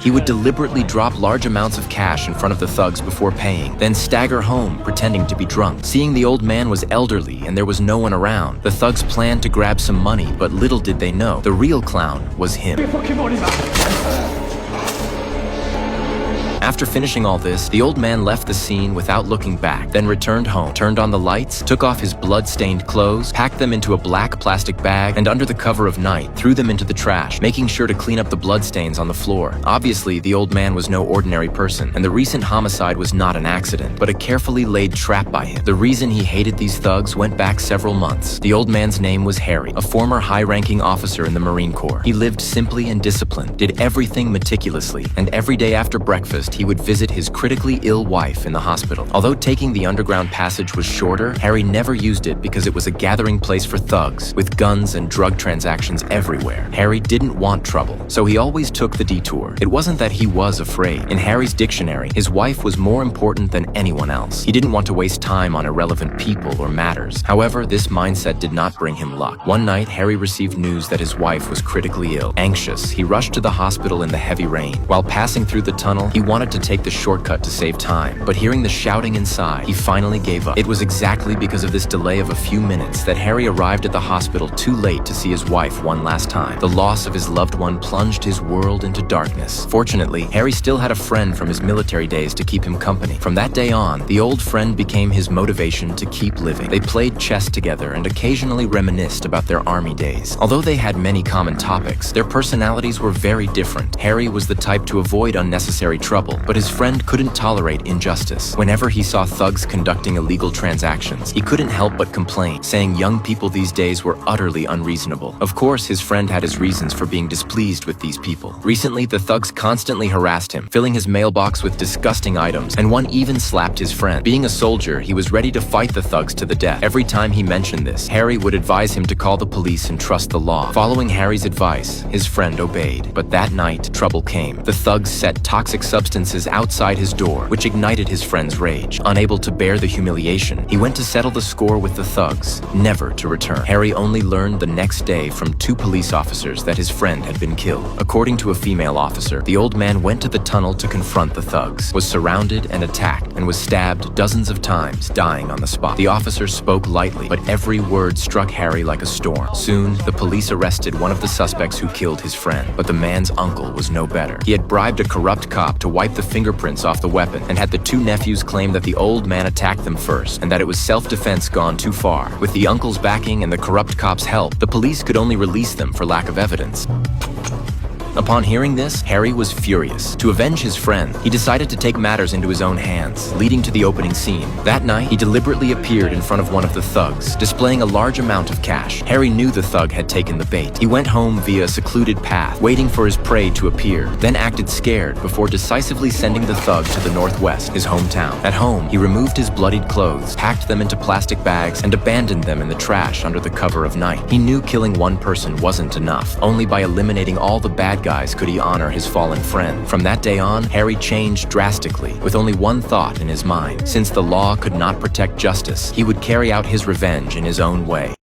He would deliberately drop large amounts of cash in front of the thugs before paying, then stagger home pretending to be drunk. Seeing the old man was elderly and there was no one around, the thugs planned to grab some money, but little did they know, the real clown was him. After finishing all this, the old man left the scene without looking back, then returned home, turned on the lights, took off his blood-stained clothes, packed them into a black plastic bag, and under the cover of night, threw them into the trash, making sure to clean up the bloodstains on the floor. Obviously, the old man was no ordinary person, and the recent homicide was not an accident, but a carefully laid trap by him. The reason he hated these thugs went back several months. The old man's name was Harry, a former high-ranking officer in the Marine Corps. He lived simply and disciplined, did everything meticulously, and every day after breakfast, he would visit his critically ill wife in the hospital. Although taking the underground passage was shorter, Harry never used it because it was a gathering place for thugs, with guns and drug transactions everywhere. Harry didn't want trouble, so he always took the detour. It wasn't that he was afraid. In Harry's dictionary, his wife was more important than anyone else. He didn't want to waste time on irrelevant people or matters. However, this mindset did not bring him luck. One night, Harry received news that his wife was critically ill. Anxious, he rushed to the hospital in the heavy rain. While passing through the tunnel, he wanted to take the shortcut to save time, but hearing the shouting inside, he finally gave up. It was exactly because of this delay of a few minutes that Harry arrived at the hospital too late to see his wife one last time. The loss of his loved one plunged his world into darkness. Fortunately, Harry still had a friend from his military days to keep him company. From that day on, the old friend became his motivation to keep living. They played chess together and occasionally reminisced about their army days. Although they had many common topics, their personalities were very different. Harry was the type to avoid unnecessary trouble, but his friend couldn't tolerate injustice. Whenever he saw thugs conducting illegal transactions, he couldn't help but complain, saying young people these days were utterly unreasonable. Of course, his friend had his reasons for being displeased with these people. Recently, the thugs constantly harassed him, filling his mailbox with disgusting items, and one even slapped his friend. Being a soldier, he was ready to fight the thugs to the death. Every time he mentioned this, Harry would advise him to call the police and trust the law. Following Harry's advice, his friend obeyed. But that night, trouble came. The thugs set toxic substances outside his door, which ignited his friend's rage. Unable to bear the humiliation, he went to settle the score with the thugs, never to return. Harry only learned the next day from 2 police officers that his friend had been killed. According to a female officer, the old man went to the tunnel to confront the thugs, was surrounded and attacked, and was stabbed dozens of times, dying on the spot. The officer spoke lightly, but every word struck Harry like a storm. Soon, the police arrested one of the suspects who killed his friend, but the man's uncle was no better. He had bribed a corrupt cop to wipe the fingerprints off the weapon, and had the 2 nephews claim that the old man attacked them first, and that it was self-defense gone too far. With the uncle's backing and the corrupt cop's help, the police could only release them for lack of evidence. Upon hearing this, Harry was furious. To avenge his friend, he decided to take matters into his own hands, leading to the opening scene. That night, he deliberately appeared in front of one of the thugs, displaying a large amount of cash. Harry knew the thug had taken the bait. He went home via a secluded path, waiting for his prey to appear, then acted scared before decisively sending the thug to the northwest, his hometown. At home, he removed his bloodied clothes, packed them into plastic bags, and abandoned them in the trash under the cover of night. He knew killing one person wasn't enough. Only by eliminating all the bad guys could he honor his fallen friend. From that day on, Harry changed drastically, with only one thought in his mind. Since the law could not protect justice, he would carry out his revenge in his own way.